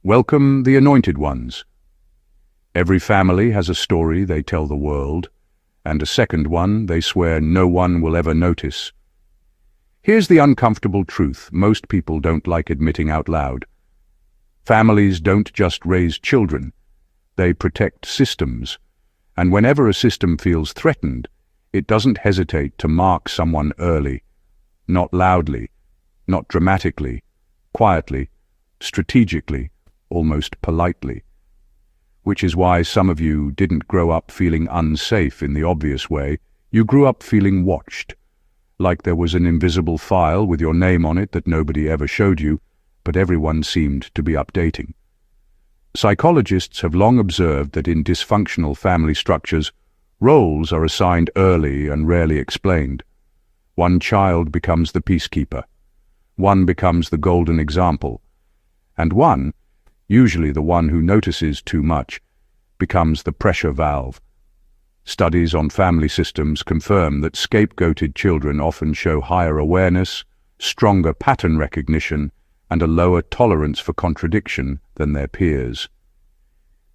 Welcome the anointed ones. Every family has a story they tell the world, and a second one they swear no one will ever notice. Here's the uncomfortable truth most people don't like admitting out loud. Families don't just raise children, they protect systems, and whenever a system feels threatened, it doesn't hesitate to mark someone early, not loudly, not dramatically, quietly, strategically, almost politely. Which is why some of you didn't grow up feeling unsafe in the obvious way. You grew up feeling watched, like there was an invisible file with your name on it that nobody ever showed you, but everyone seemed to be updating. Psychologists have long observed that in dysfunctional family structures, roles are assigned early and rarely explained. One child becomes the peacekeeper, one becomes the golden example, and one, usually the one who notices too much, becomes the pressure valve. Studies on family systems confirm that scapegoated children often show higher awareness, stronger pattern recognition, and a lower tolerance for contradiction than their peers.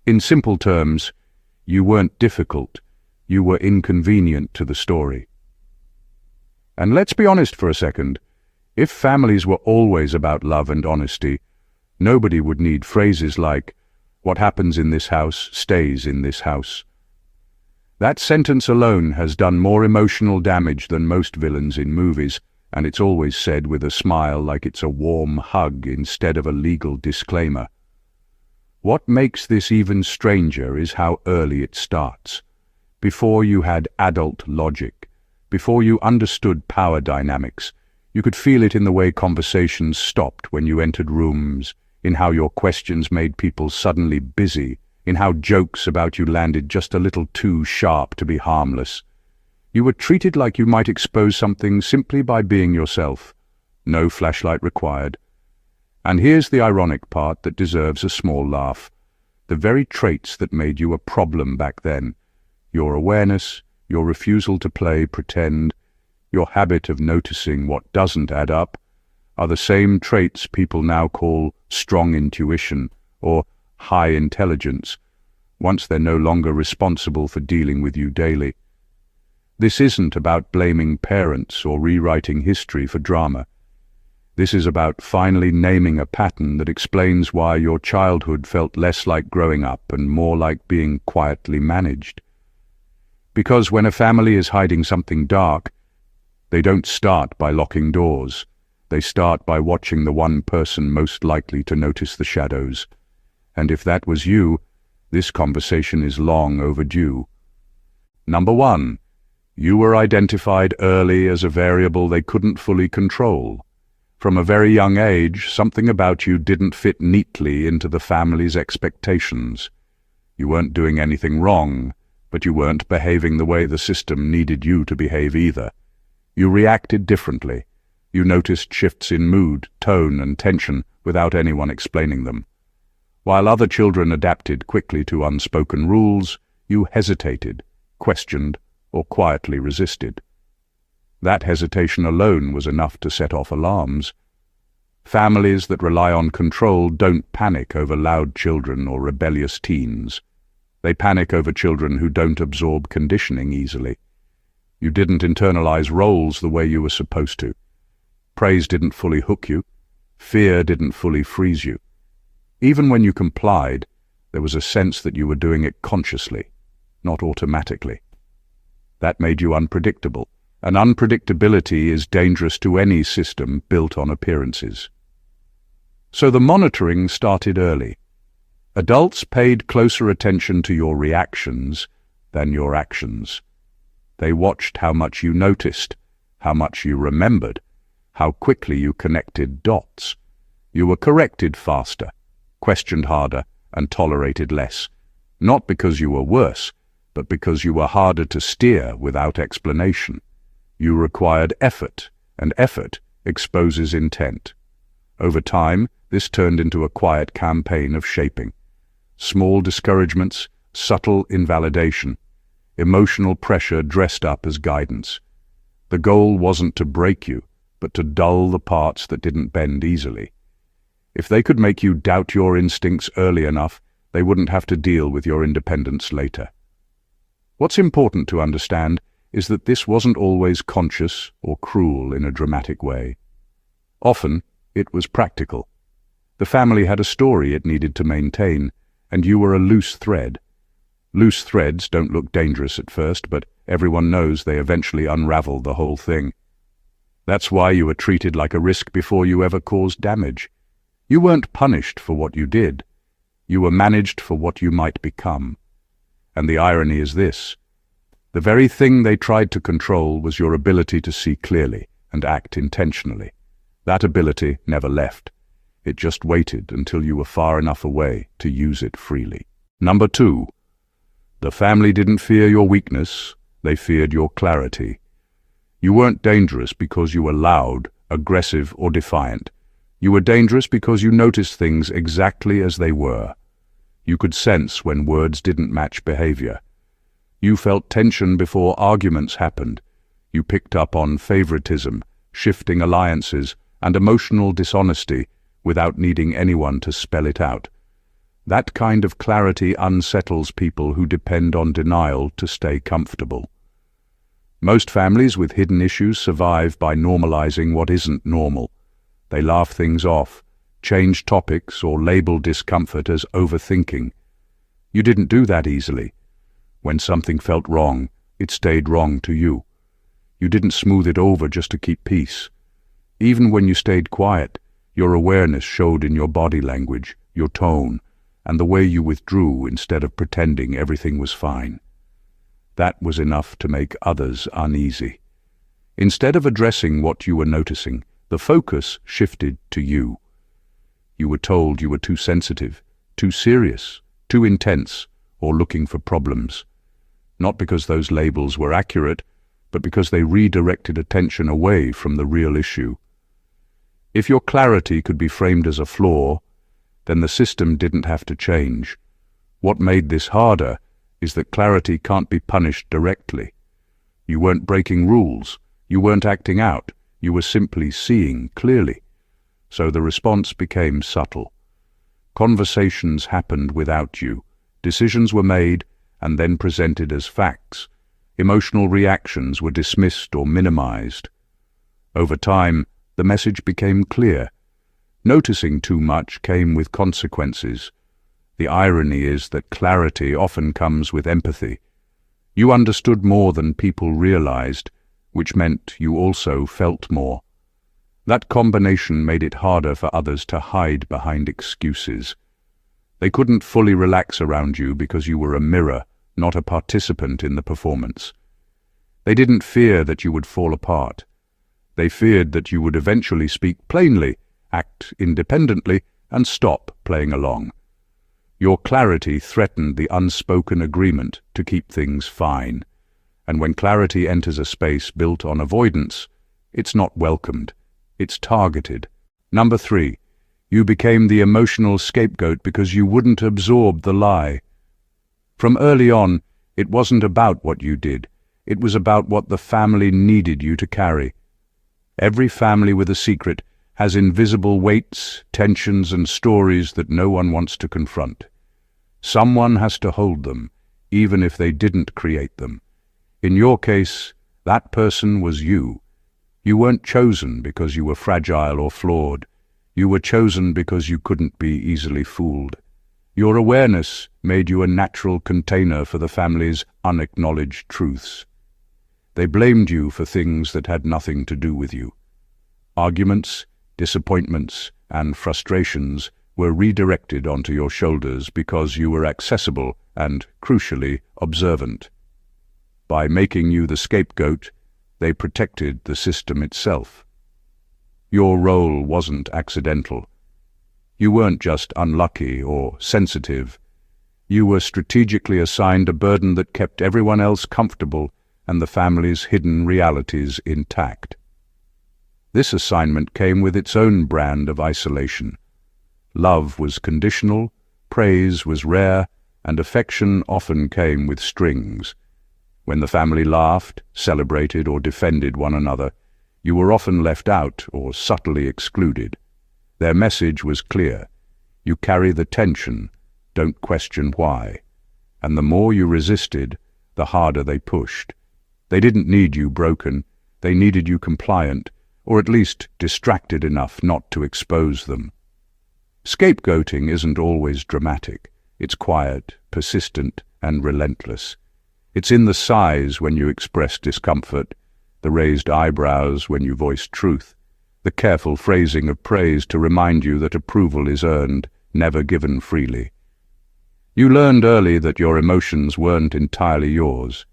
In simple terms, you weren't difficult, you were inconvenient to the story. And let's be honest for a second, if families were always about love and honesty, nobody would need phrases like, "What happens in this house stays in this house." That sentence alone has done more emotional damage than most villains in movies, and it's always said with a smile like it's a warm hug instead of a legal disclaimer. What makes this even stranger is how early it starts. Before you had adult logic, before you understood power dynamics, you could feel it in the way conversations stopped when you entered rooms, in how your questions made people suddenly busy, in how jokes about you landed just a little too sharp to be harmless. You were treated like you might expose something simply by being yourself. No flashlight required. And here's the ironic part that deserves a small laugh. The very traits that made you a problem back then, your awareness, your refusal to play pretend, your habit of noticing what doesn't add up, are the same traits people now call strong intuition or high intelligence, once they're no longer responsible for dealing with you daily. This isn't about blaming parents or rewriting history for drama. This is about finally naming a pattern that explains why your childhood felt less like growing up and more like being quietly managed. Because when a family is hiding something dark, they don't start by locking doors. They start by watching the one person most likely to notice the shadows. And if that was you, this conversation is long overdue. Number 1. You were identified early as a variable they couldn't fully control. From a very young age, something about you didn't fit neatly into the family's expectations. You weren't doing anything wrong, but you weren't behaving the way the system needed you to behave either. You reacted differently. You noticed shifts in mood, tone, and tension without anyone explaining them. While other children adapted quickly to unspoken rules, you hesitated, questioned, or quietly resisted. That hesitation alone was enough to set off alarms. Families that rely on control don't panic over loud children or rebellious teens. They panic over children who don't absorb conditioning easily. You didn't internalize roles the way you were supposed to. Praise didn't fully hook you. Fear didn't fully freeze you. Even when you complied, there was a sense that you were doing it consciously, not automatically. That made you unpredictable, and unpredictability is dangerous to any system built on appearances. So the monitoring started early. Adults paid closer attention to your reactions than your actions. They watched how much you noticed, how much you remembered, how quickly you connected dots. You were corrected faster, questioned harder, and tolerated less, not because you were worse, but because you were harder to steer without explanation. You required effort, and effort exposes intent. Over time, this turned into a quiet campaign of shaping. Small discouragements, subtle invalidation, emotional pressure dressed up as guidance. The goal wasn't to break you, but to dull the parts that didn't bend easily. If they could make you doubt your instincts early enough, they wouldn't have to deal with your independence later. What's important to understand is that this wasn't always conscious or cruel in a dramatic way. Often, it was practical. The family had a story it needed to maintain, and you were a loose thread. Loose threads don't look dangerous at first, but everyone knows they eventually unravel the whole thing. That's why you were treated like a risk before you ever caused damage. You weren't punished for what you did. You were managed for what you might become. And the irony is this: the very thing they tried to control was your ability to see clearly and act intentionally. That ability never left. It just waited until you were far enough away to use it freely. Number 2. The family didn't fear your weakness, they feared your clarity. You weren't dangerous because you were loud, aggressive, or defiant. You were dangerous because you noticed things exactly as they were. You could sense when words didn't match behavior. You felt tension before arguments happened. You picked up on favoritism, shifting alliances, and emotional dishonesty without needing anyone to spell it out. That kind of clarity unsettles people who depend on denial to stay comfortable. Most families with hidden issues survive by normalizing what isn't normal. They laugh things off, change topics, or label discomfort as overthinking. You didn't do that easily. When something felt wrong, it stayed wrong to you. You didn't smooth it over just to keep peace. Even when you stayed quiet, your awareness showed in your body language, your tone, and the way you withdrew instead of pretending everything was fine. That was enough to make others uneasy. Instead of addressing what you were noticing, the focus shifted to you. You were told you were too sensitive, too serious, too intense, or looking for problems. Not because those labels were accurate, but because they redirected attention away from the real issue. If your clarity could be framed as a flaw, then the system didn't have to change. What made this harder is that clarity can't be punished directly. You weren't breaking rules, you weren't acting out, you were simply seeing clearly. So the response became subtle. Conversations happened without you. Decisions were made and then presented as facts. Emotional reactions were dismissed or minimized. Over time, the message became clear. Noticing too much came with consequences. The irony is that clarity often comes with empathy. You understood more than people realized, which meant you also felt more. That combination made it harder for others to hide behind excuses. They couldn't fully relax around you because you were a mirror, not a participant in the performance. They didn't fear that you would fall apart. They feared that you would eventually speak plainly, act independently, and stop playing along. Your clarity threatened the unspoken agreement to keep things fine. And when clarity enters a space built on avoidance, it's not welcomed, it's targeted. Number 3, you became the emotional scapegoat because you wouldn't absorb the lie. From early on, it wasn't about what you did, it was about what the family needed you to carry. Every family with a secret has invisible weights, tensions, and stories that no one wants to confront. Someone has to hold them, even if they didn't create them. In your case, that person was you. You weren't chosen because you were fragile or flawed. You were chosen because you couldn't be easily fooled. Your awareness made you a natural container for the family's unacknowledged truths. They blamed you for things that had nothing to do with you. Arguments, disappointments, and frustrations were redirected onto your shoulders because you were accessible and, crucially, observant. By making you the scapegoat, they protected the system itself. Your role wasn't accidental. You weren't just unlucky or sensitive. You were strategically assigned a burden that kept everyone else comfortable and the family's hidden realities intact. This assignment came with its own brand of isolation. Love was conditional, praise was rare, and affection often came with strings. When the family laughed, celebrated, or defended one another, you were often left out or subtly excluded. Their message was clear. You carry the tension, don't question why. And the more you resisted, the harder they pushed. They didn't need you broken, they needed you compliant, or at least distracted enough not to expose them. Scapegoating isn't always dramatic. It's quiet, persistent, and relentless. It's in the sighs when you express discomfort, the raised eyebrows when you voice truth, the careful phrasing of praise to remind you that approval is earned, never given freely. You learned early that your emotions weren't entirely yours.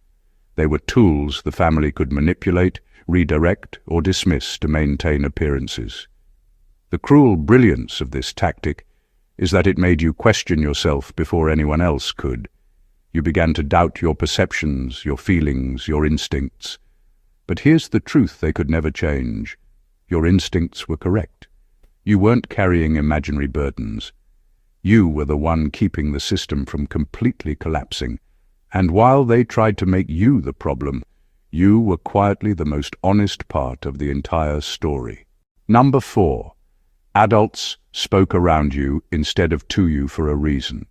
They were tools the family could manipulate, redirect, or dismiss to maintain appearances. The cruel brilliance of this tactic is that it made you question yourself before anyone else could. You began to doubt your perceptions, your feelings, your instincts. But here's the truth they could never change. Your instincts were correct. You weren't carrying imaginary burdens. You were the one keeping the system from completely collapsing. And while they tried to make you the problem, you were quietly the most honest part of the entire story. Number 4. Adults spoke around you instead of to you for a reason.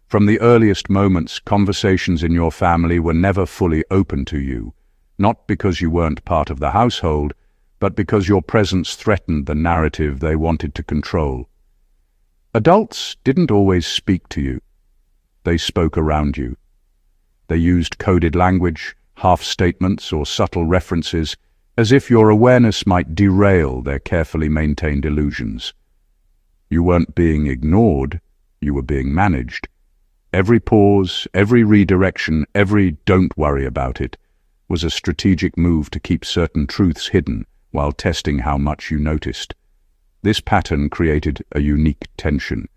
From the earliest moments, conversations in your family were never fully open to you, not because you weren't part of the household, but because your presence threatened the narrative they wanted to control. Adults didn't always speak to you. They spoke around you. They used coded language, half-statements, or subtle references, as if your awareness might derail their carefully maintained illusions. You weren't being ignored, you were being managed. Every pause, every redirection, every "don't worry about it" was a strategic move to keep certain truths hidden while testing how much you noticed. This pattern created a unique tension.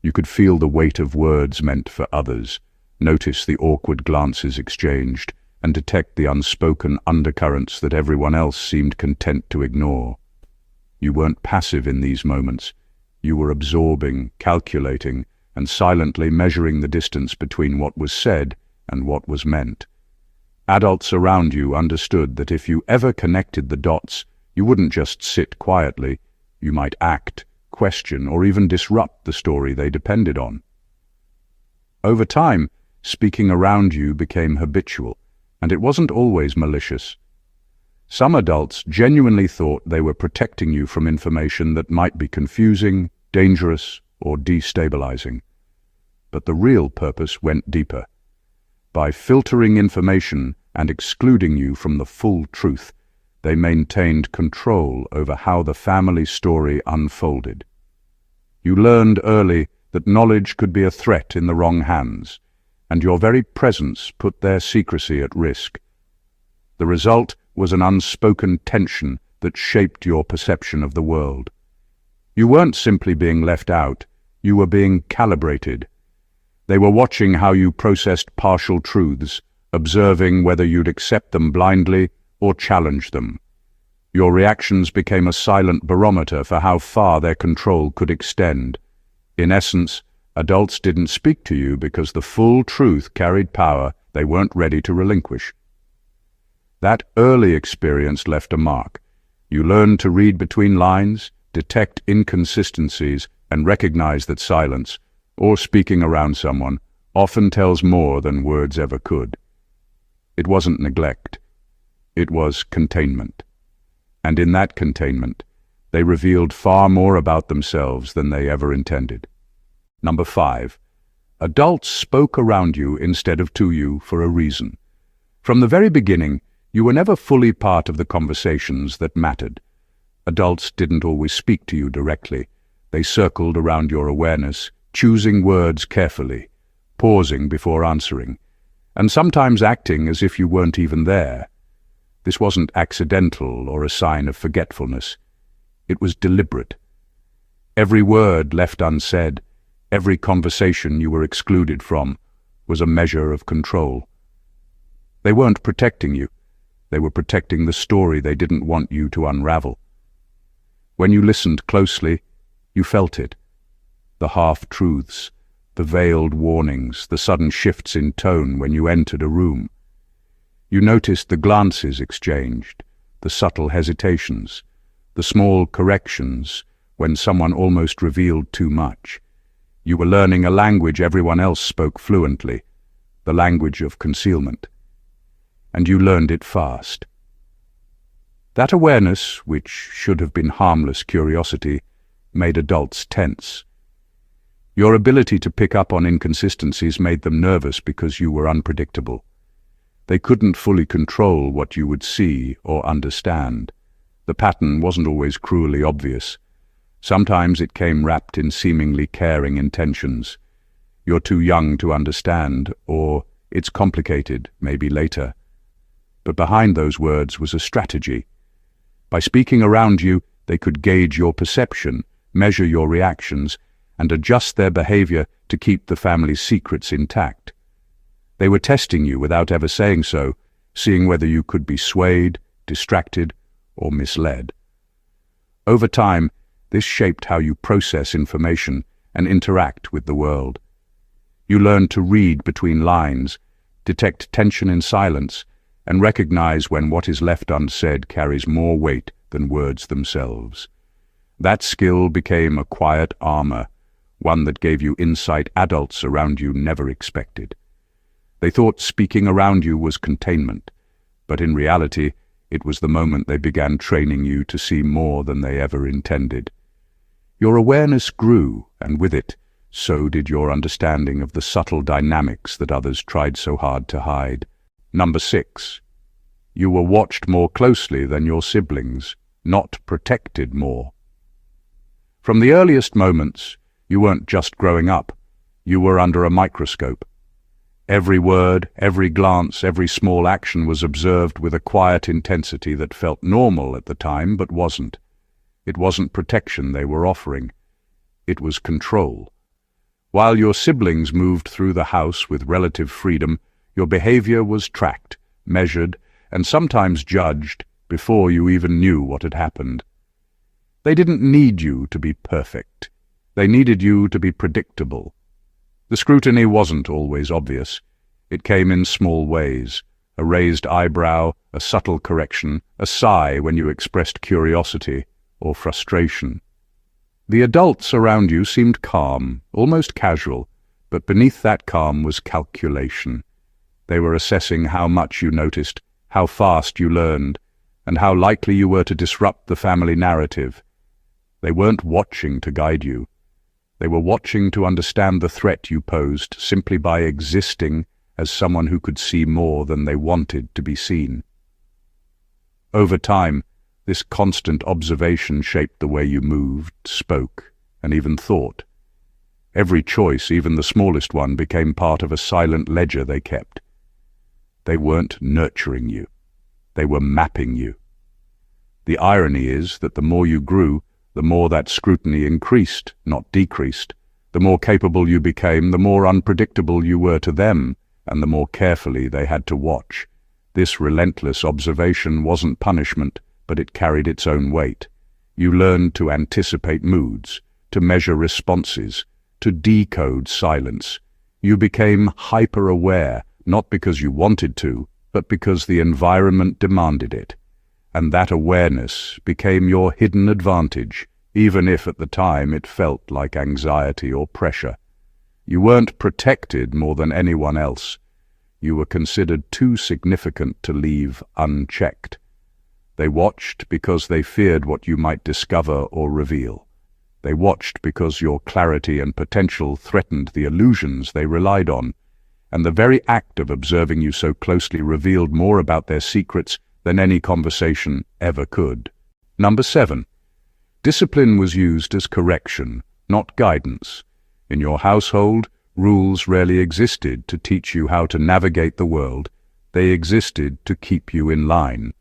You could feel the weight of words meant for others, notice the awkward glances exchanged, and detect the unspoken undercurrents that everyone else seemed content to ignore. You weren't passive in these moments. You were absorbing, calculating, and silently measuring the distance between what was said and what was meant. Adults around you understood that if you ever connected the dots, you wouldn't just sit quietly. You might act, question, or even disrupt the story they depended on. Over time, speaking around you became habitual, and it wasn't always malicious. Some adults genuinely thought they were protecting you from information that might be confusing, dangerous, or destabilizing. But the real purpose went deeper. By filtering information and excluding you from the full truth, they maintained control over how the family story unfolded. You learned early that knowledge could be a threat in the wrong hands, and your very presence put their secrecy at risk. The result was an unspoken tension that shaped your perception of the world. You weren't simply being left out, you were being calibrated. They were watching how you processed partial truths, observing whether you'd accept them blindly or challenge them. Your reactions became a silent barometer for how far their control could extend. In essence, adults didn't speak to you because the full truth carried power they weren't ready to relinquish. That early experience left a mark. You learned to read between lines, detect inconsistencies, and recognize that silence, or speaking around someone, often tells more than words ever could. It wasn't neglect. It was containment. And in that containment, they revealed far more about themselves than they ever intended. Number 5. Adults spoke around you instead of to you for a reason. From the very beginning, you were never fully part of the conversations that mattered. Adults didn't always speak to you directly. They circled around your awareness, choosing words carefully, pausing before answering, and sometimes acting as if you weren't even there. This wasn't accidental or a sign of forgetfulness. It was deliberate. Every word left unsaid, every conversation you were excluded from, was a measure of control. They weren't protecting you. They were protecting the story they didn't want you to unravel. When you listened closely, you felt it. The half-truths, the veiled warnings, the sudden shifts in tone when you entered a room. You noticed the glances exchanged, the subtle hesitations, the small corrections, when someone almost revealed too much. You were learning a language everyone else spoke fluently, the language of concealment. And you learned it fast. That awareness, which should have been harmless curiosity, made adults tense. Your ability to pick up on inconsistencies made them nervous because you were unpredictable. They couldn't fully control what you would see or understand. The pattern wasn't always cruelly obvious. Sometimes it came wrapped in seemingly caring intentions. You're too young to understand, or it's complicated, maybe later. But behind those words was a strategy. By speaking around you, they could gauge your perception, measure your reactions, and adjust their behavior to keep the family's secrets intact. They were testing you without ever saying so, seeing whether you could be swayed, distracted, or misled. Over time, this shaped how you process information and interact with the world. You learned to read between lines, detect tension in silence, and recognize when what is left unsaid carries more weight than words themselves. That skill became a quiet armor, one that gave you insight adults around you never expected. They thought speaking around you was containment, but in reality, it was the moment they began training you to see more than they ever intended. Your awareness grew, and with it, so did your understanding of the subtle dynamics that others tried so hard to hide. Number 6. You were watched more closely than your siblings, not protected more. From the earliest moments, you weren't just growing up, you were under a microscope. Every word, every glance, every small action was observed with a quiet intensity that felt normal at the time but wasn't. It wasn't protection they were offering. It was control. While your siblings moved through the house with relative freedom, your behavior was tracked, measured, and sometimes judged before you even knew what had happened. They didn't need you to be perfect. They needed you to be predictable. The scrutiny wasn't always obvious. It came in small ways: a raised eyebrow, a subtle correction, a sigh when you expressed curiosity or frustration. The adults around you seemed calm, almost casual, but beneath that calm was calculation. They were assessing how much you noticed, how fast you learned, and how likely you were to disrupt the family narrative. They weren't watching to guide you. They were watching to understand the threat you posed simply by existing as someone who could see more than they wanted to be seen. Over time, this constant observation shaped the way you moved, spoke, and even thought. Every choice, even the smallest one, became part of a silent ledger they kept. They weren't nurturing you. They were mapping you. The irony is that the more you grew, the more that scrutiny increased, not decreased. The more capable you became, the more unpredictable you were to them, and the more carefully they had to watch. This relentless observation wasn't punishment, but it carried its own weight. You learned to anticipate moods, to measure responses, to decode silence. You became hyper-aware, not because you wanted to, but because the environment demanded it. And that awareness became your hidden advantage, even if at the time it felt like anxiety or pressure. You weren't protected more than anyone else. You were considered too significant to leave unchecked. They watched because they feared what you might discover or reveal. They watched because your clarity and potential threatened the illusions they relied on, and the very act of observing you so closely revealed more about their secrets than any conversation ever could. Number 7. Discipline was used as correction, not guidance. In your household, rules rarely existed to teach you how to navigate the world. They existed to keep you in line.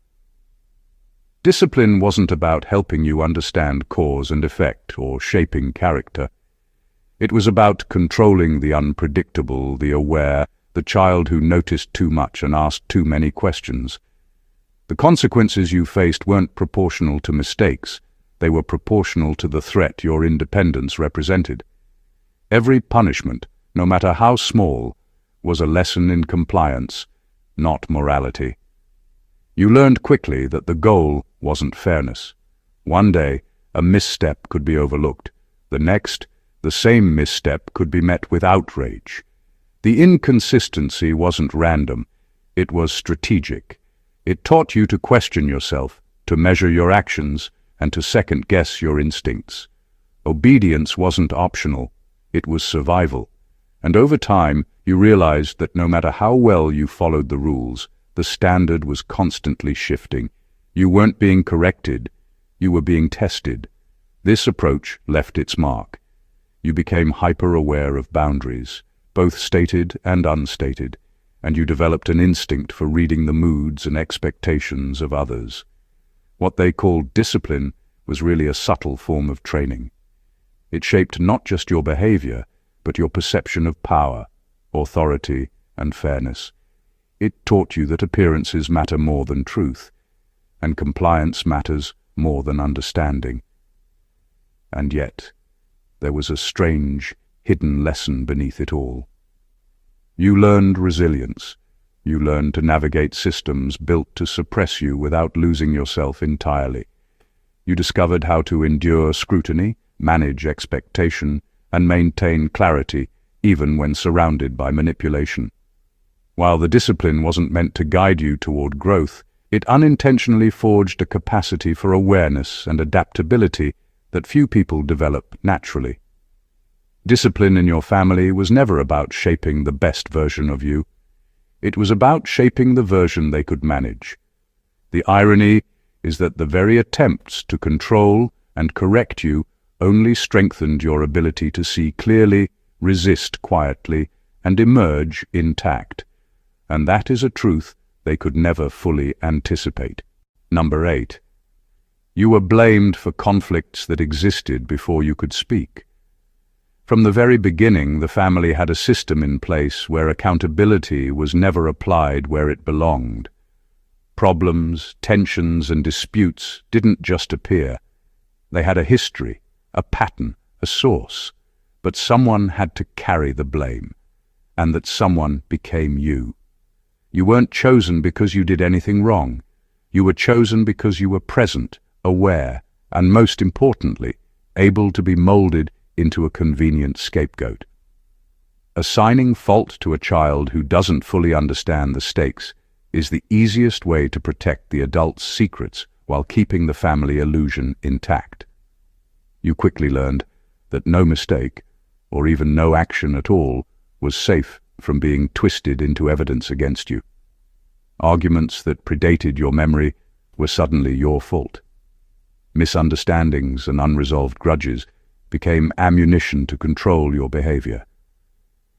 Discipline wasn't about helping you understand cause and effect or shaping character. It was about controlling the unpredictable, the aware, the child who noticed too much and asked too many questions. The consequences you faced weren't proportional to mistakes. They were proportional to the threat your independence represented. Every punishment, no matter how small, was a lesson in compliance, not morality. You learned quickly that the goal wasn't fairness. One day, a misstep could be overlooked. The next, the same misstep could be met with outrage. The inconsistency wasn't random, it was strategic. It taught you to question yourself, to measure your actions, and to second-guess your instincts. Obedience wasn't optional, it was survival. And over time, you realized that no matter how well you followed the rules, the standard was constantly shifting. You weren't being corrected, you were being tested. This approach left its mark. You became hyper-aware of boundaries, both stated and unstated, and you developed an instinct for reading the moods and expectations of others. What they called discipline was really a subtle form of training. It shaped not just your behavior, but your perception of power, authority, and fairness. It taught you that appearances matter more than truth, and compliance matters more than understanding. And yet, there was a strange, hidden lesson beneath it all. You learned resilience. You learned to navigate systems built to suppress you without losing yourself entirely. You discovered how to endure scrutiny, manage expectation, and maintain clarity even when surrounded by manipulation. While the discipline wasn't meant to guide you toward growth, it unintentionally forged a capacity for awareness and adaptability that few people develop naturally. Discipline in your family was never about shaping the best version of you. It was about shaping the version they could manage. The irony is that the very attempts to control and correct you only strengthened your ability to see clearly, resist quietly, and emerge intact. And that is a truth they could never fully anticipate. Number 8. You were blamed for conflicts that existed before you could speak. From the very beginning, the family had a system in place where accountability was never applied where it belonged. Problems, tensions, and disputes didn't just appear. They had a history, a pattern, a source, but someone had to carry the blame, and that someone became you. You weren't chosen because you did anything wrong. You were chosen because you were present, aware, and most importantly, able to be molded into a convenient scapegoat. Assigning fault to a child who doesn't fully understand the stakes is the easiest way to protect the adult's secrets while keeping the family illusion intact. You quickly learned that no mistake, or even no action at all, was safe from being twisted into evidence against you. Arguments that predated your memory were suddenly your fault. Misunderstandings and unresolved grudges became ammunition to control your behavior.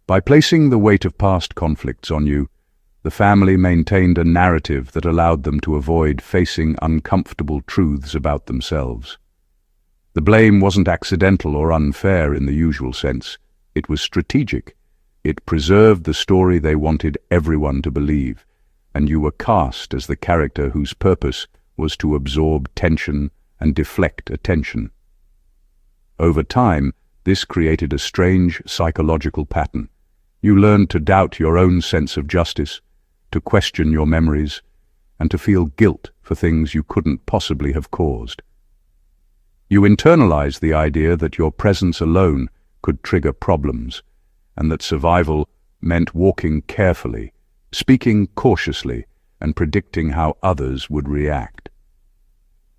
By placing the weight of past conflicts on you, the family maintained a narrative that allowed them to avoid facing uncomfortable truths about themselves. The blame wasn't accidental or unfair in the usual sense. It was strategic. It preserved the story they wanted everyone to believe, and you were cast as the character whose purpose was to absorb tension and deflect attention. Over time, this created a strange psychological pattern. You learned to doubt your own sense of justice, to question your memories, and to feel guilt for things you couldn't possibly have caused. You internalized the idea that your presence alone could trigger problems, and that survival meant walking carefully, speaking cautiously, and predicting how others would react.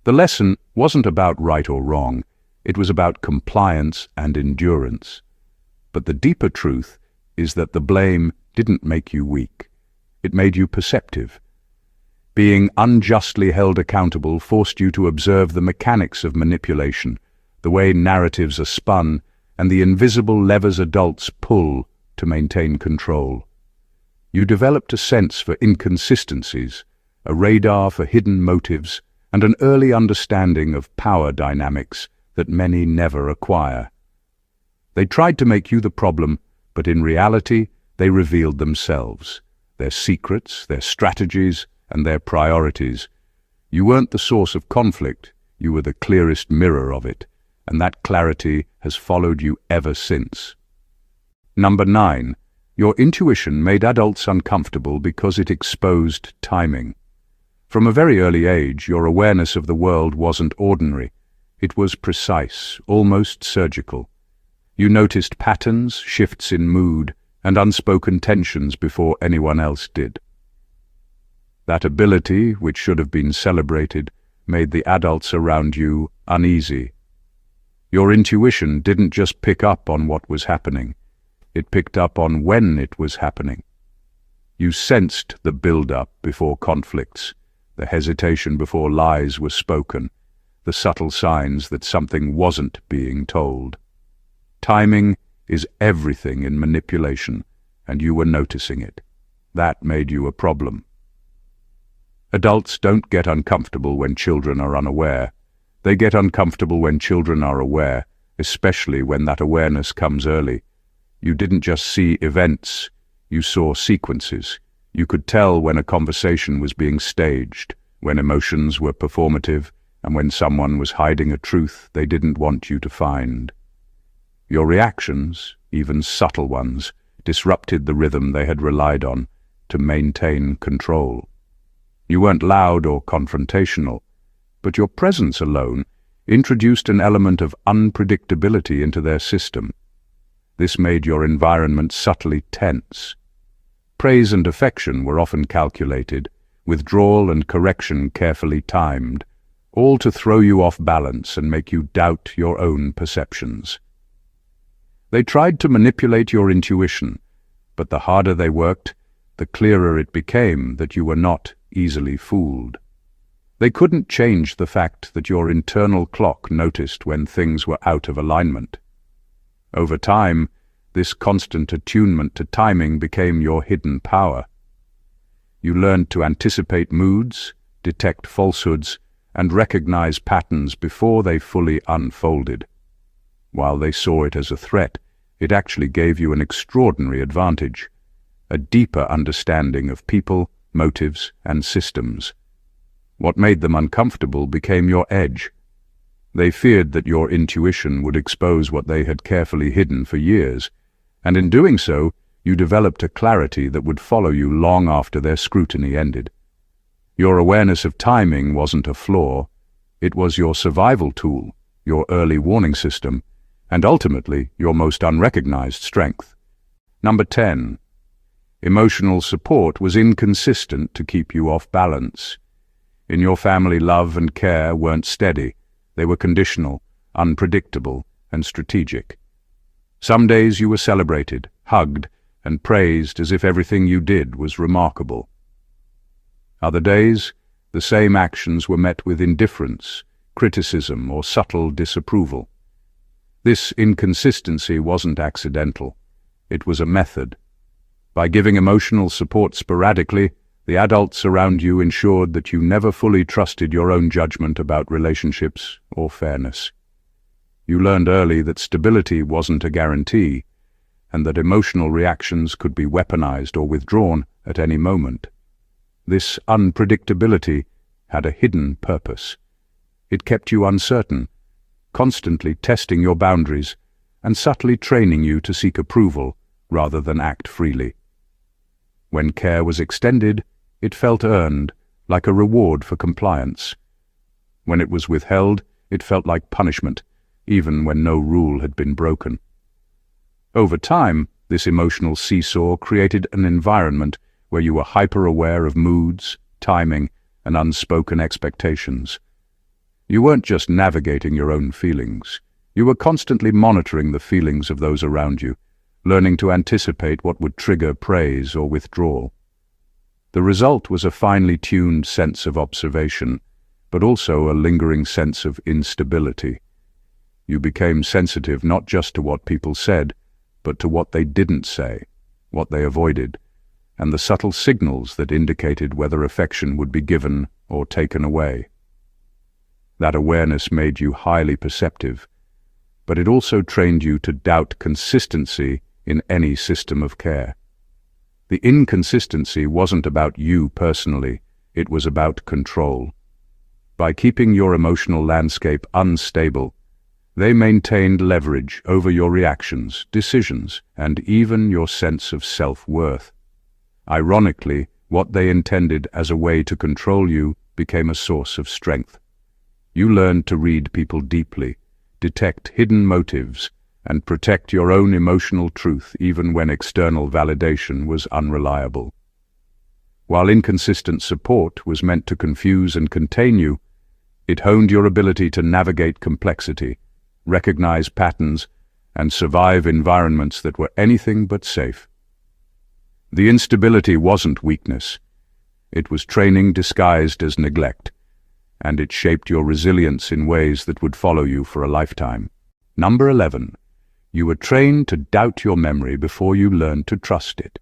The lesson wasn't about right or wrong, it was about compliance and endurance. But the deeper truth is that the blame didn't make you weak. It made you perceptive. Being unjustly held accountable forced you to observe the mechanics of manipulation, the way narratives are spun, and the invisible levers adults pull to maintain control. You developed a sense for inconsistencies, a radar for hidden motives, and an early understanding of power dynamics that many never acquire. They tried to make you the problem, but in reality, they revealed themselves, their secrets, their strategies, and their priorities. You weren't the source of conflict, you were the clearest mirror of it, and that clarity has followed you ever since. Number 9. Your intuition made adults uncomfortable because it exposed timing. From a very early age, your awareness of the world wasn't ordinary. It was precise, almost surgical. You noticed patterns, shifts in mood, and unspoken tensions before anyone else did. That ability, which should have been celebrated, made the adults around you uneasy. Your intuition didn't just pick up on what was happening, it picked up on when it was happening. You sensed the build-up before conflicts, the hesitation before lies were spoken, the subtle signs that something wasn't being told. Timing is everything in manipulation, and you were noticing it. That made you a problem. Adults don't get uncomfortable when children are unaware. They get uncomfortable when children are aware, especially when that awareness comes early. You didn't just see events, you saw sequences. You could tell when a conversation was being staged, when emotions were performative, and when someone was hiding a truth they didn't want you to find. Your reactions, even subtle ones, disrupted the rhythm they had relied on to maintain control. You weren't loud or confrontational, but your presence alone introduced an element of unpredictability into their system. This made your environment subtly tense. Praise and affection were often calculated, withdrawal and correction carefully timed, all to throw you off balance and make you doubt your own perceptions. They tried to manipulate your intuition, but the harder they worked, the clearer it became that you were not easily fooled. They couldn't change the fact that your internal clock noticed when things were out of alignment. Over time, this constant attunement to timing became your hidden power. You learned to anticipate moods, detect falsehoods, and recognize patterns before they fully unfolded. While they saw it as a threat, it actually gave you an extraordinary advantage, a deeper understanding of people, motives, and systems. What made them uncomfortable became your edge. They feared that your intuition would expose what they had carefully hidden for years, and in doing so, you developed a clarity that would follow you long after their scrutiny ended. Your awareness of timing wasn't a flaw, it was your survival tool, your early warning system, and ultimately your most unrecognized strength. Number 10. Emotional support was inconsistent to keep you off balance. In your family, love and care weren't steady. They were conditional, unpredictable, and strategic. Some days you were celebrated, hugged, and praised as if everything you did was remarkable. Other days, the same actions were met with indifference, criticism, or subtle disapproval. This inconsistency wasn't accidental. It was a method. By giving emotional support sporadically, the adults around you ensured that you never fully trusted your own judgment about relationships or fairness. You learned early that stability wasn't a guarantee, and that emotional reactions could be weaponized or withdrawn at any moment. This unpredictability had a hidden purpose. It kept you uncertain, constantly testing your boundaries and subtly training you to seek approval rather than act freely. When care was extended, it felt earned, like a reward for compliance. When it was withheld, it felt like punishment, even when no rule had been broken. Over time, this emotional seesaw created an environment where you were hyper-aware of moods, timing, and unspoken expectations. You weren't just navigating your own feelings. You were constantly monitoring the feelings of those around you, learning to anticipate what would trigger praise or withdrawal. The result was a finely tuned sense of observation, but also a lingering sense of instability. You became sensitive not just to what people said, but to what they didn't say, what they avoided, and the subtle signals that indicated whether affection would be given or taken away. That awareness made you highly perceptive, but it also trained you to doubt consistency in any system of care. The inconsistency wasn't about you personally, it was about control. By keeping your emotional landscape unstable, they maintained leverage over your reactions, decisions, and even your sense of self-worth. Ironically, what they intended as a way to control you became a source of strength. You learned to read people deeply, detect hidden motives, and protect your own emotional truth even when external validation was unreliable. While inconsistent support was meant to confuse and contain you, it honed your ability to navigate complexity, recognize patterns, and survive environments that were anything but safe. The instability wasn't weakness. It was training disguised as neglect, and it shaped your resilience in ways that would follow you for a lifetime. Number 11. You were trained to doubt your memory before you learned to trust it.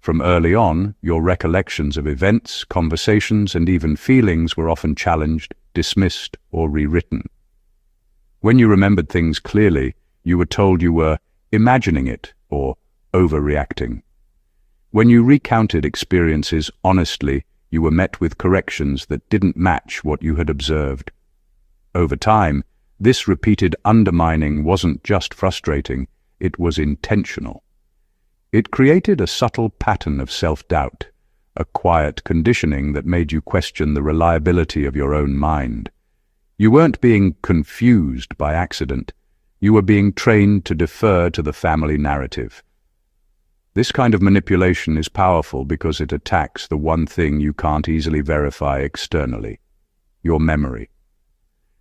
From early on, your recollections of events, conversations, and even feelings were often challenged, dismissed, or rewritten. When you remembered things clearly, you were told you were imagining it or overreacting. When you recounted experiences honestly, you were met with corrections that didn't match what you had observed. Over time, this repeated undermining wasn't just frustrating, it was intentional. It created a subtle pattern of self-doubt, a quiet conditioning that made you question the reliability of your own mind. You weren't being confused by accident, you were being trained to defer to the family narrative. This kind of manipulation is powerful because it attacks the one thing you can't easily verify externally: your memory.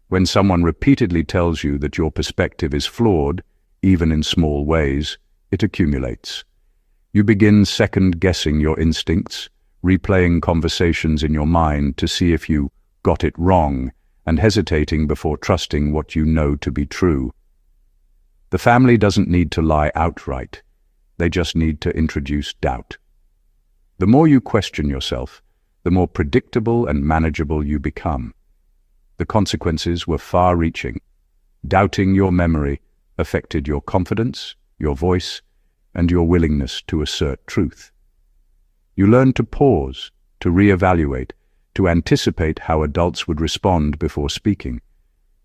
When someone repeatedly tells you that your perspective is flawed, even in small ways, it accumulates. You begin second-guessing your instincts, replaying conversations in your mind to see if you got it wrong, and hesitating before trusting what you know to be true. The family doesn't need to lie outright. They just need to introduce doubt. The more you question yourself, the more predictable and manageable you become. The consequences were far-reaching. Doubting your memory affected your confidence, your voice, and your willingness to assert truth. You learned to pause, to reevaluate, to anticipate how adults would respond before speaking.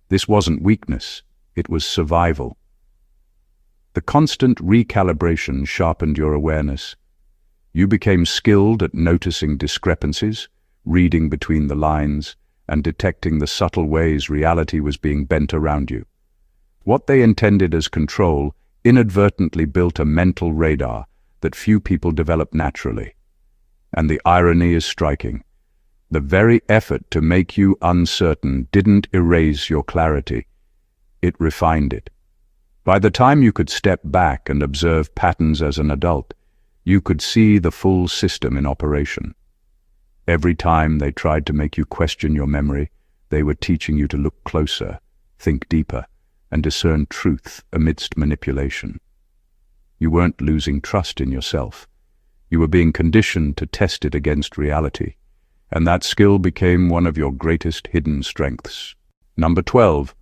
This wasn't weakness, it was survival. The constant recalibration sharpened your awareness. You became skilled at noticing discrepancies, reading between the lines, and detecting the subtle ways reality was being bent around you. What they intended as control inadvertently built a mental radar that few people develop naturally. And the irony is striking. The very effort to make you uncertain didn't erase your clarity. It refined it. By the time you could step back and observe patterns as an adult, you could see the full system in operation. Every time they tried to make you question your memory, they were teaching you to look closer, think deeper, and discern truth amidst manipulation. You weren't losing trust in yourself. You were being conditioned to test it against reality, and that skill became one of your greatest hidden strengths. Number 12.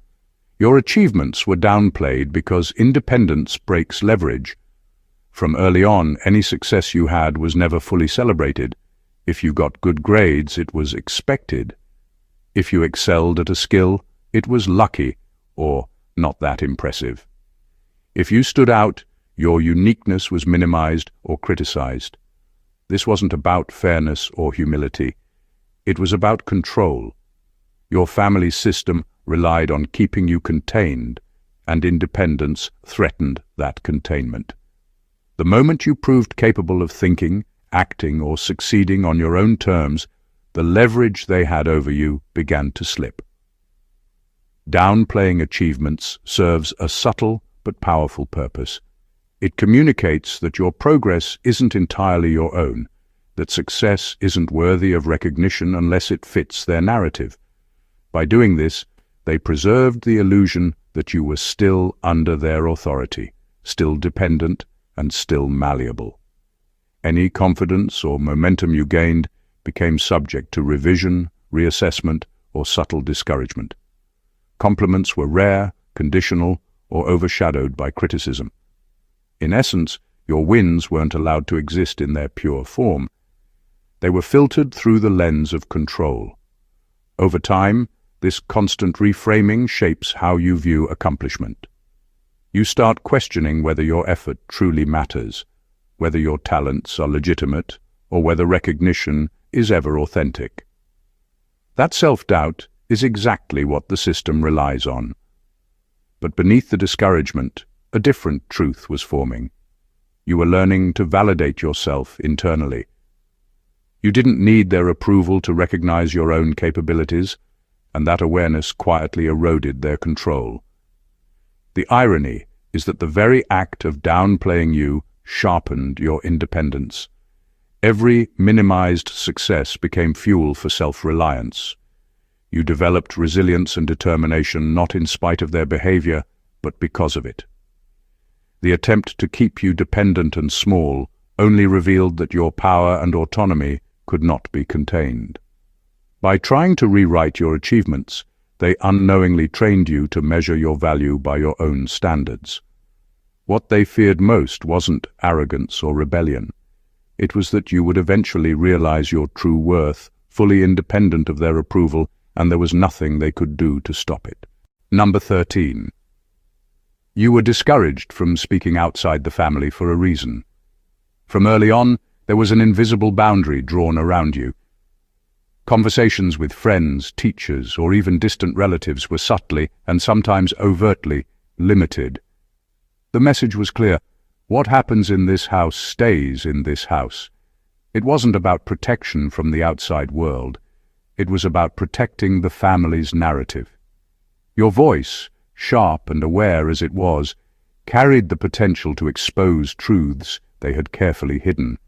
Your achievements were downplayed because independence breaks leverage. From early on, any success you had was never fully celebrated. If you got good grades, it was expected. If you excelled at a skill, it was lucky, or not that impressive. If you stood out, your uniqueness was minimized or criticized. This wasn't about fairness or humility. It was about control. Your family system relied on keeping you contained, and independence threatened that containment. The moment you proved capable of thinking, acting, or succeeding on your own terms, the leverage they had over you began to slip. Downplaying achievements serves a subtle but powerful purpose. It communicates that your progress isn't entirely your own, that success isn't worthy of recognition unless it fits their narrative. By doing this, they preserved the illusion that you were still under their authority, still dependent, and still malleable. Any confidence or momentum you gained became subject to revision, reassessment, or subtle discouragement. Compliments were rare, conditional, or overshadowed by criticism. In essence, your wins weren't allowed to exist in their pure form. They were filtered through the lens of control. Over time, this constant reframing shapes how you view accomplishment. You start questioning whether your effort truly matters, whether your talents are legitimate, or whether recognition is ever authentic. That self-doubt, is exactly what the system relies on. But beneath the discouragement, a different truth was forming. You were learning to validate yourself internally. You didn't need their approval to recognize your own capabilities, and that awareness quietly eroded their control. The irony is that the very act of downplaying you sharpened your independence. Every minimized success became fuel for self-reliance. You developed resilience and determination not in spite of their behavior, but because of it. The attempt to keep you dependent and small only revealed that your power and autonomy could not be contained. By trying to rewrite your achievements, they unknowingly trained you to measure your value by your own standards. What they feared most wasn't arrogance or rebellion. It was that you would eventually realize your true worth, fully independent of their approval, and there was nothing they could do to stop it. Number 13. You were discouraged from speaking outside the family for a reason. From early on, there was an invisible boundary drawn around you. Conversations with friends, teachers, or even distant relatives were subtly and sometimes overtly limited. The message was clear: what happens in this house stays in this house. It wasn't about protection from the outside world. It was about protecting the family's narrative. Your voice, sharp and aware as it was, carried the potential to expose truths they had carefully hidden.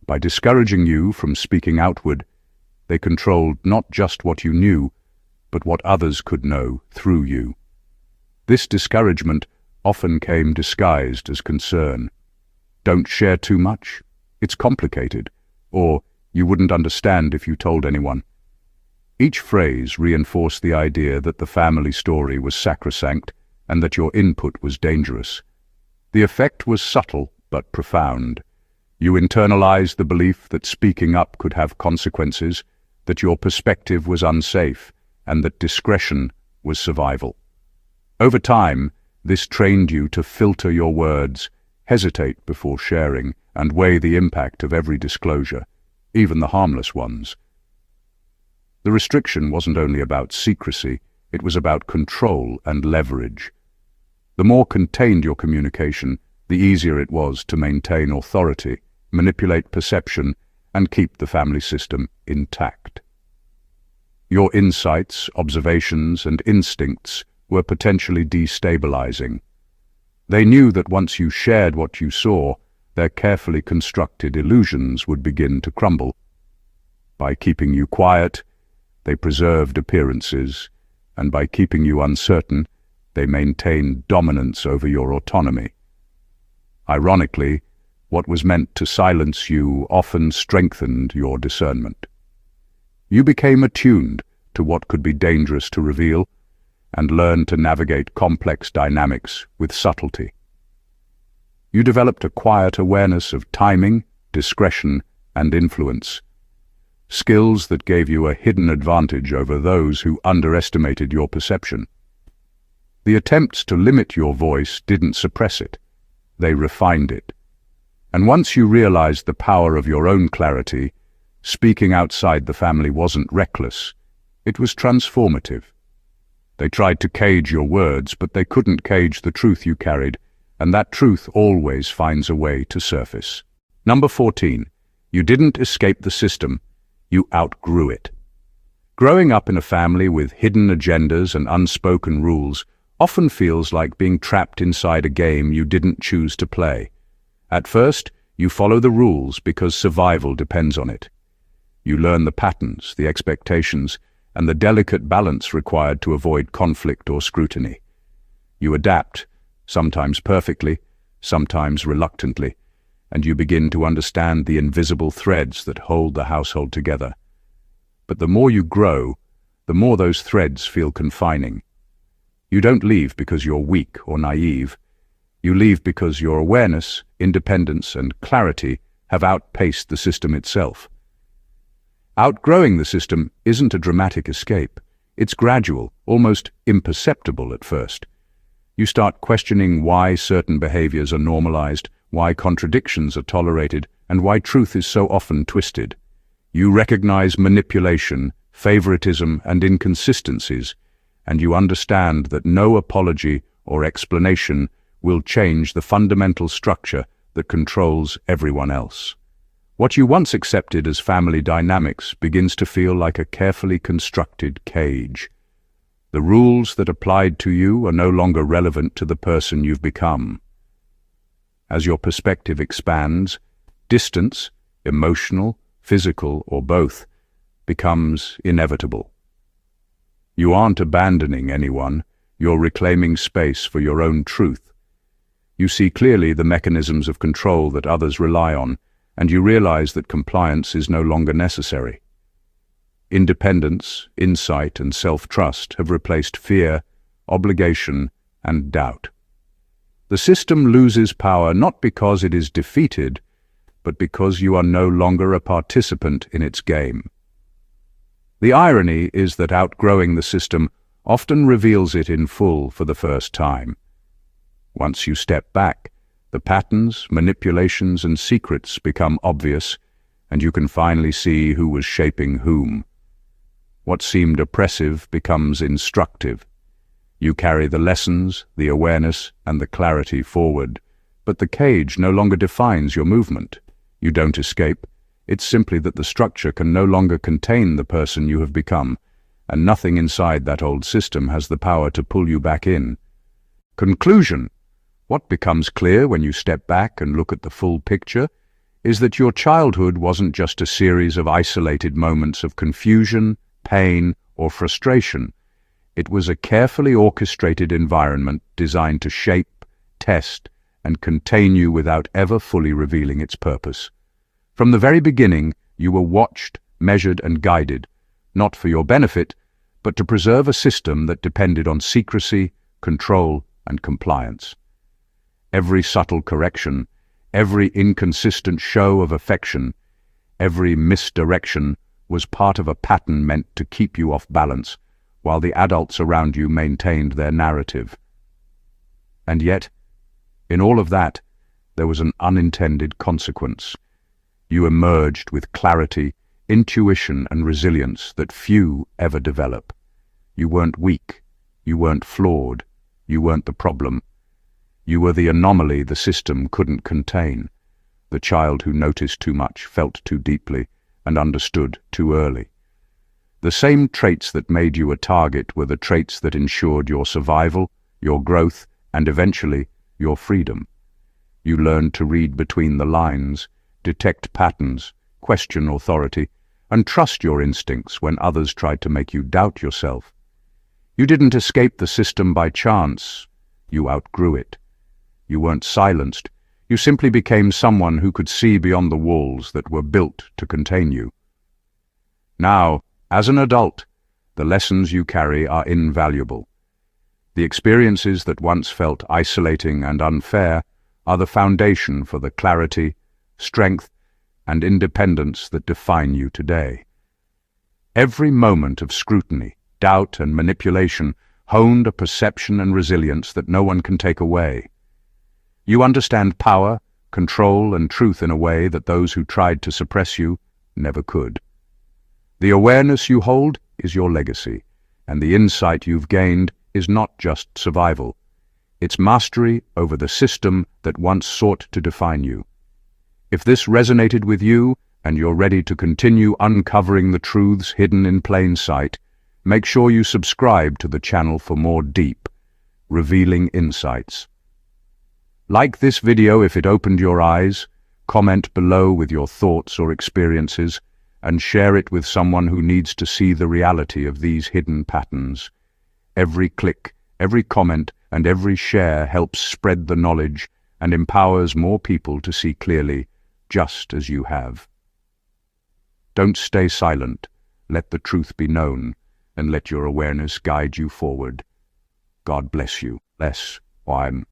By discouraging you from speaking outward, they controlled not just what you knew, but what others could know through you. This discouragement often came disguised as concern. Don't share too much. It's complicated. Or, you wouldn't understand if you told anyone. Each phrase reinforced the idea that the family story was sacrosanct and that your input was dangerous. The effect was subtle but profound. You internalized the belief that speaking up could have consequences, that your perspective was unsafe, and that discretion was survival. Over time, this trained you to filter your words, hesitate before sharing, and weigh the impact of every disclosure, even the harmless ones. The restriction wasn't only about secrecy, it was about control and leverage. The more contained your communication, the easier it was to maintain authority, manipulate perception, and keep the family system intact. Your insights, observations, and instincts were potentially destabilizing. They knew that once you shared what you saw, their carefully constructed illusions would begin to crumble. By keeping you quiet, they preserved appearances, and by keeping you uncertain, they maintained dominance over your autonomy. Ironically, what was meant to silence you often strengthened your discernment. You became attuned to what could be dangerous to reveal, and learned to navigate complex dynamics with subtlety. You developed a quiet awareness of timing, discretion, and influence, skills that gave you a hidden advantage over those who underestimated your perception. The attempts to limit your voice didn't suppress it, they refined it. And once you realized the power of your own clarity, speaking outside the family wasn't reckless, it was transformative. They tried to cage your words, but they couldn't cage the truth you carried, and that truth always finds a way to surface. Number 14. You didn't escape the system, you outgrew it. Growing up in a family with hidden agendas and unspoken rules often feels like being trapped inside a game you didn't choose to play. At first, you follow the rules because survival depends on it. You learn the patterns, the expectations, and the delicate balance required to avoid conflict or scrutiny. You adapt, sometimes perfectly, sometimes reluctantly, and you begin to understand the invisible threads that hold the household together. But the more you grow, the more those threads feel confining. You don't leave because you're weak or naive. You leave because your awareness, independence, and clarity have outpaced the system itself. Outgrowing the system isn't a dramatic escape. It's gradual, almost imperceptible at first. You start questioning why certain behaviors are normalized, why contradictions are tolerated, and why truth is so often twisted. You recognize manipulation, favoritism, and inconsistencies, and you understand that no apology or explanation will change the fundamental structure that controls everyone else. What you once accepted as family dynamics begins to feel like a carefully constructed cage. The rules that applied to you are no longer relevant to the person you've become. As your perspective expands, distance, emotional, physical, or both, becomes inevitable. You aren't abandoning anyone, you're reclaiming space for your own truth. You see clearly the mechanisms of control that others rely on, and you realize that compliance is no longer necessary. Independence, insight, and self-trust have replaced fear, obligation, and doubt. The system loses power not because it is defeated, but because you are no longer a participant in its game. The irony is that outgrowing the system often reveals it in full for the first time. Once you step back, the patterns, manipulations, and secrets become obvious, and you can finally see who was shaping whom. What seemed oppressive becomes instructive. You carry the lessons, the awareness, and the clarity forward, but the cage no longer defines your movement. You don't escape. It's simply that the structure can no longer contain the person you have become, and nothing inside that old system has the power to pull you back in. Conclusion: what becomes clear when you step back and look at the full picture is that your childhood wasn't just a series of isolated moments of confusion, pain, or frustration. It was a carefully orchestrated environment designed to shape, test, and contain you without ever fully revealing its purpose. From the very beginning, you were watched, measured, and guided, not for your benefit, but to preserve a system that depended on secrecy, control, and compliance. Every subtle correction, every inconsistent show of affection, every misdirection was part of a pattern meant to keep you off balance, while the adults around you maintained their narrative. And yet, in all of that, there was an unintended consequence. You emerged with clarity, intuition, and resilience that few ever develop. You weren't weak, you weren't flawed, you weren't the problem. You were the anomaly the system couldn't contain, the child who noticed too much, felt too deeply, and understood too early. The same traits that made you a target were the traits that ensured your survival, your growth, and eventually, your freedom. You learned to read between the lines, detect patterns, question authority, and trust your instincts when others tried to make you doubt yourself. You didn't escape the system by chance. You outgrew it. You weren't silenced. You simply became someone who could see beyond the walls that were built to contain you. Now, as an adult, the lessons you carry are invaluable. The experiences that once felt isolating and unfair are the foundation for the clarity, strength, and independence that define you today. Every moment of scrutiny, doubt, and manipulation honed a perception and resilience that no one can take away. You understand power, control, and truth in a way that those who tried to suppress you never could. The awareness you hold is your legacy, and the insight you've gained is not just survival. It's mastery over the system that once sought to define you. If this resonated with you, and you're ready to continue uncovering the truths hidden in plain sight, make sure you subscribe to the channel for more deep, revealing insights. Like this video if it opened your eyes, comment below with your thoughts or experiences, and share it with someone who needs to see the reality of these hidden patterns. Every click, every comment, and every share helps spread the knowledge and empowers more people to see clearly, just as you have. Don't stay silent. Let the truth be known, and let your awareness guide you forward. God bless you. Bless. One.